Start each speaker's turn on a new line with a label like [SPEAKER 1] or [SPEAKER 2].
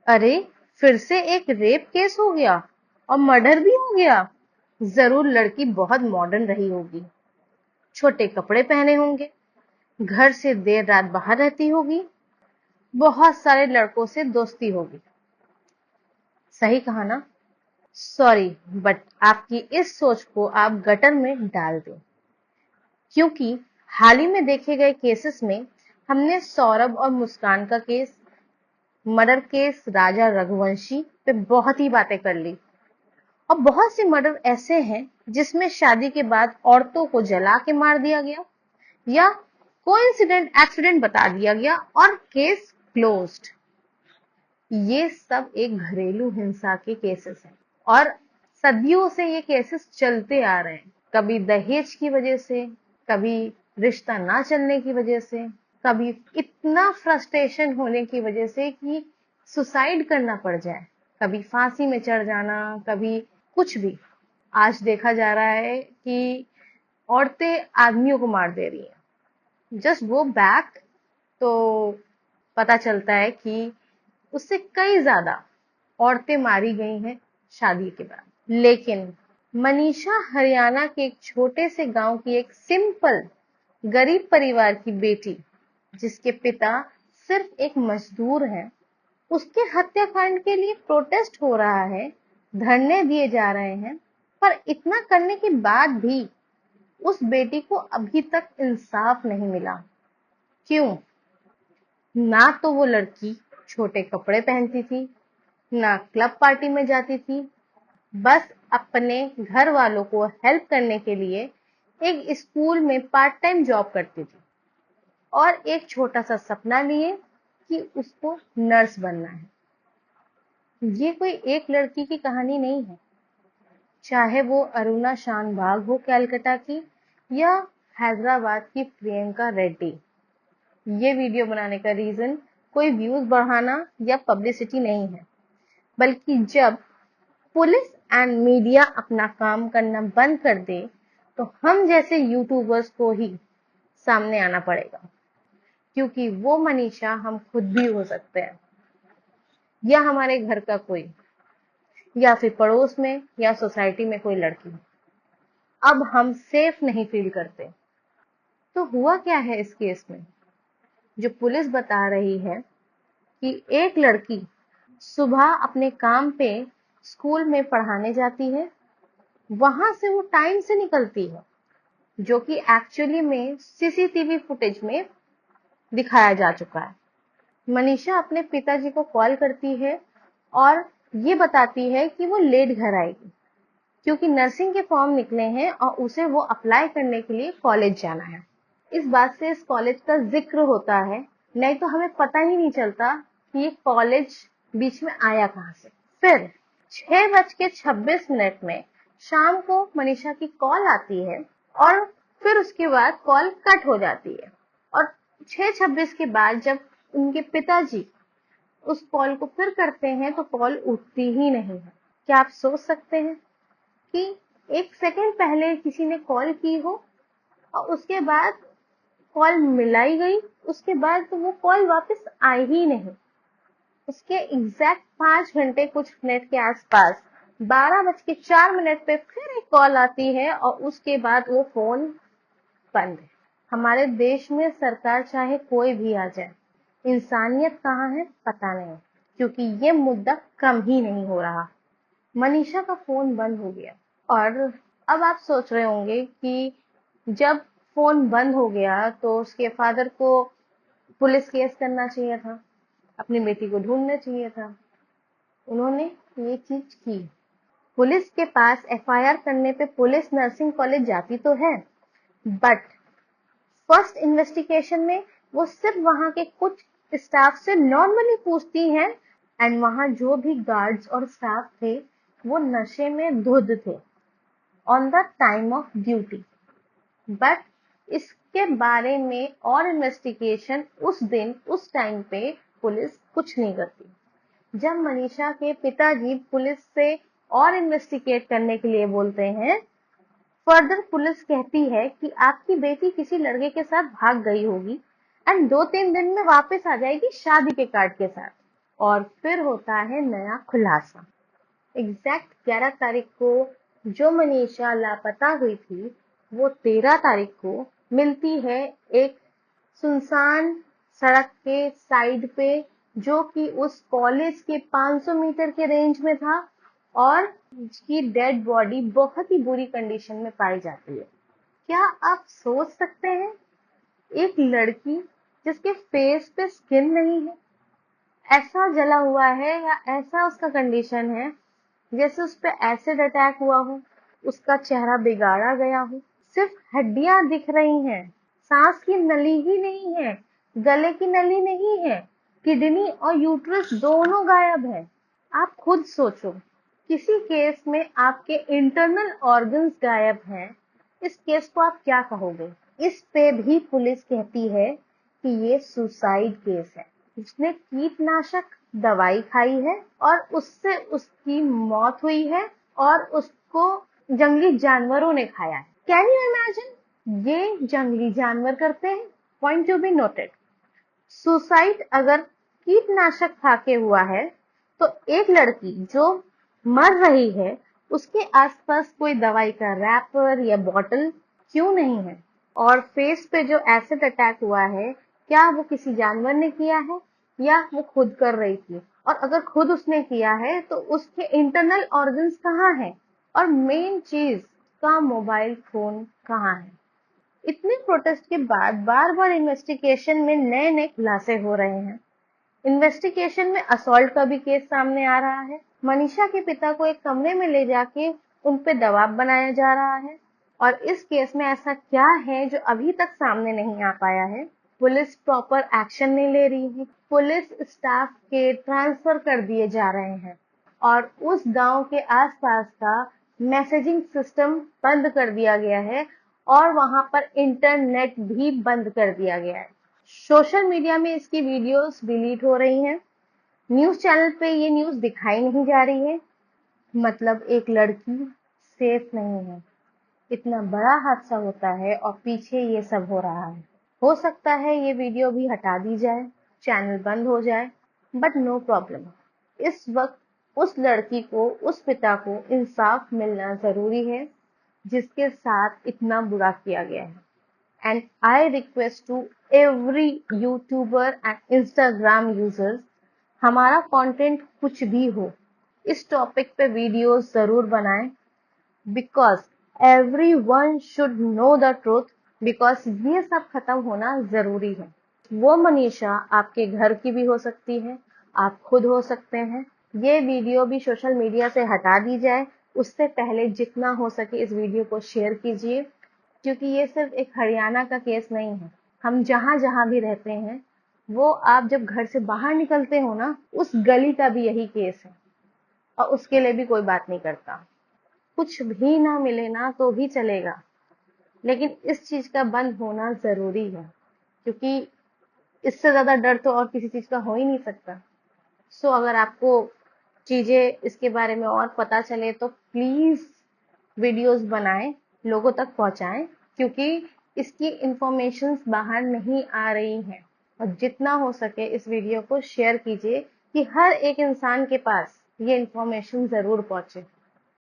[SPEAKER 1] अरे, फिर से एक रेप केस हो गया और मर्डर भी हो गया। जरूर लड़की बहुत मॉडर्न रही होगी, छोटे कपड़े पहने होंगे, घर से देर रात बाहर रहती होगी, बहुत सारे लड़कों से दोस्ती होगी। सही कहा ना? सॉरी, बट आपकी इस सोच को आप गटर में डाल दें, क्योंकि हाल ही में देखे गए केसेस में हमने सौरभ और मुस्कान का केस, मर्डर केस राजा रघुवंशी पे बहुत ही बातें कर ली। और बहुत से मर्डर ऐसे हैं जिसमें शादी के बाद औरतों को जला के मार दिया गया या कोइंसिडेंट एक्सीडेंट बता दिया गया और केस क्लोज्ड। ये सब एक घरेलू हिंसा के केसेस हैं और सदियों से ये केसेस चलते आ रहे हैं। कभी दहेज की वजह से, कभी रिश्ता ना चलने की वजह से, कभी इतना फ्रस्ट्रेशन होने की वजह से कि सुसाइड करना पड़ जाए, कभी फांसी में चढ़ जाना, कभी कुछ भी। आज देखा जा रहा है कि औरतें आदमियों को मार दे रही हैं। जस्ट गो बैक तो पता चलता है कि उससे कई ज्यादा औरतें मारी गई हैं शादी के बाद। लेकिन मनीषा हरियाणा के एक छोटे से गांव की एक सिंपल गरीब परिवार की बेटी, जिसके पिता सिर्फ एक मजदूर हैं, उसके हत्याकांड के लिए प्रोटेस्ट हो रहा है, धरने दिए जा रहे हैं, पर इतना करने के बाद भी उस बेटी को अभी तक इंसाफ नहीं मिला। क्यों? ना तो वो लड़की छोटे कपड़े पहनती थी, ना क्लब पार्टी में जाती थी, बस अपने घर वालों को हेल्प करने के लिए एक स्कूल में पार्ट टाइम जॉब करती थी और एक छोटा सा सपना लिए कि उसको नर्स बनना है। ये कोई एक लड़की की कहानी नहीं है, चाहे वो अरुणा शानभाग हो कलकत्ता की या हैदराबाद की प्रियंका रेड्डी। ये वीडियो बनाने का रीजन कोई व्यूज बढ़ाना या पब्लिसिटी नहीं है, बल्कि जब पुलिस एंड मीडिया अपना काम करना बंद कर दे तो हम जैसे यूट्यूबर्स को ही सामने आना पड़ेगा, क्योंकि वो मनीषा हम खुद भी हो सकते हैं, या हमारे घर का कोई, या फिर पड़ोस में या सोसाइटी में कोई लड़की। अब हम सेफ नहीं फील करते। तो हुआ क्या है इस केस में? जो पुलिस बता रही है कि एक लड़की सुबह अपने काम पे स्कूल में पढ़ाने जाती है, वहां से वो टाइम से निकलती है, जो कि एक्चुअली में सीसीटीवी फुटेज में दिखाया जा चुका है। मनीषा अपने पिताजी को कॉल करती है और ये बताती है कि वो लेट घर आएगी, क्योंकि नर्सिंग के फॉर्म निकले हैं और उसे वो अप्लाई करने के लिए कॉलेज जाना है। इस बात से इस कॉलेज का जिक्र होता है, नहीं तो हमें पता ही नहीं चलता कि ये कॉलेज बीच में आया कहाँ से। फिर 6:26 में शाम को मनीषा की कॉल आती है और फिर उसके बाद कॉल कट हो जाती है और 6:26 के बाद जब उनके पिताजी उस कॉल को फिर करते हैं तो कॉल उठती ही नहीं है। क्या आप सोच सकते हैं कि एक सेकंड पहले किसी ने कॉल की हो और उसके बाद कॉल मिलाई गई, उसके बाद तो वो कॉल वापस आई ही नहीं। उसके एग्जैक्ट 5 घंटे कुछ मिनट के आसपास 12:04 पे फिर एक कॉल आती है और उसके बाद वो फोन बंद है। हमारे देश में सरकार चाहे कोई भी आ जाए, इंसानियत कहाँ है पता नहीं, क्योंकि ये मुद्दा कम ही नहीं हो रहा। मनीषा का फोन बंद हो गया और अब आप सोच रहे होंगे कि जब फोन बंद हो गया तो उसके फादर को पुलिस केस करना चाहिए था, अपनी बेटी को ढूंढना चाहिए था। उन्होंने ये चीज की। पुलिस के पास एफआईआर करने पे पुलिस नर्सिंग कॉलेज जाती तो है, बट फर्स्ट इन्वेस्टिगेशन में वो सिर्फ वहां के कुछ स्टाफ से नॉर्मली पूछती हैं एंड वहां जो भी गार्ड्स और स्टाफ थे वो नशे में धुत थे on the time of duty. But इसके बारे में और इन्वेस्टिगेशन उस दिन उस टाइम पे पुलिस कुछ नहीं करती। जब मनीषा के पिताजी पुलिस से और इन्वेस्टिगेट करने के लिए बोलते हैं, फर्दर पुलिस कहती है कि आपकी बेटी किसी लड़के के साथ भाग गई होगी एंड 2-3 दिन में वापस आ जाएगी शादी के कार्ड के साथ। और फिर होता है नया खुलासा। एग्जैक्ट 11 तारीख को जो मनीषा लापता हुई थी, वो 13 तारीख को मिलती है एक सुनसान सड़क के साइड पे, जो कि उस कॉलेज के 500 मीटर के रेंज में था, और उसकी डेड बॉडी बहुत ही बुरी कंडीशन में पाई जाती है। क्या आप सोच सकते हैं, एक लड़की जिसके फेस पे स्किन नहीं है, ऐसा जला हुआ है या ऐसा उसका कंडीशन है जैसे उस पे एसिड अटैक हुआ हो, उसका चेहरा बिगाड़ा गया हो, सिर्फ हड्डियां दिख रही हैं, सांस की नली ही नहीं है, गले की नली नहीं है, किडनी और यूट्रस दोनों गायब है। आप खुद सोचो, किसी केस में आपके इंटरनल ऑर्गन्स गायब हैं, इस केस को आप क्या कहोगे? इस पे भी पुलिस कहती है कि ये सुसाइड केस है। उसने कीटनाशक दवाई खाई है और उससे उसकी मौत हुई है, और उसको जंगली जानवरों ने खाया है। Can you imagine? ये जंगली जानवर करते हैं। Point to be noted, suicide अगर कीटनाशक खा के हुआ है, तो एक लड़की जो मर रही है, उसके आसपास कोई दवाई का रैपर या बॉटल क्यों नहीं है? और फेस पे जो एसिड अटैक हुआ है, क्या वो किसी जानवर ने किया है या वो खुद कर रही थी? और अगर खुद उसने किया है तो उसके इंटरनल ऑर्गन्स कहाँ हैं? और मेन चीज, का मोबाइल फोन कहाँ है? इतने प्रोटेस्ट के बाद बार बार इन्वेस्टिगेशन में नए नए खुलासे हो रहे हैं। इन्वेस्टिगेशन में असॉल्ट का भी केस सामने आ रहा है। मनीषा के पिता को एक कमरे में ले जाके उन पे दबाव बनाया जा रहा है, और इस केस में ऐसा क्या है जो अभी तक सामने नहीं आ पाया है? पुलिस प्रॉपर एक्शन नहीं ले रही है, पुलिस स्टाफ के ट्रांसफर कर दिए जा रहे हैं, और उस गांव के आसपास का मैसेजिंग सिस्टम बंद कर दिया गया है, और वहां पर इंटरनेट भी बंद कर दिया गया है। सोशल मीडिया में इसकी वीडियोस डिलीट हो रही हैं, न्यूज चैनल पे ये न्यूज दिखाई नहीं जा रही है। मतलब एक लड़की सेफ नहीं है। इतना बड़ा हादसा होता है और पीछे ये सब हो रहा है। हो सकता है ये वीडियो भी हटा दी जाए, चैनल बंद हो जाए, बट नो प्रॉब्लम। इस वक्त उस लड़की को, उस पिता को इंसाफ मिलना जरूरी है जिसके साथ इतना बुरा किया गया है। And I request to every YouTuber and Instagram users, हमारा कंटेंट कुछ भी हो, इस टॉपिक पे वीडियोस जरूर बनाएं, because everyone should know the truth, because ये सब खत्म होना जरूरी है। वो मनीषा आपके घर की भी हो सकती है, आप खुद हो सकते हैं। ये वीडियो भी सोशल मीडिया से हटा दी जाए, उससे पहले जितना हो सके इस वीडियो को शेयर कीजिए, क्योंकि ये सिर्फ एक हरियाणा का केस नहीं है। हम जहां जहां भी रहते हैं, वो आप जब घर से बाहर निकलते हो ना, उस गली का भी यही केस है, और उसके लिए भी कोई बात नहीं करता। कुछ भी ना मिले ना तो भी चलेगा, लेकिन इस चीज का बंद होना जरूरी है, क्योंकि इससे ज्यादा डर तो और किसी चीज का हो ही नहीं सकता। सो अगर आपको चीजें इसके बारे में और पता चले तो प्लीज वीडियोस बनाएं, लोगों तक पहुंचाएं, क्योंकि इसकी इंफॉर्मेशंस बाहर नहीं आ रही हैं। और जितना हो सके इस वीडियो को शेयर कीजिए कि हर एक इंसान के पास ये इंफॉर्मेशन जरूर पहुंचे।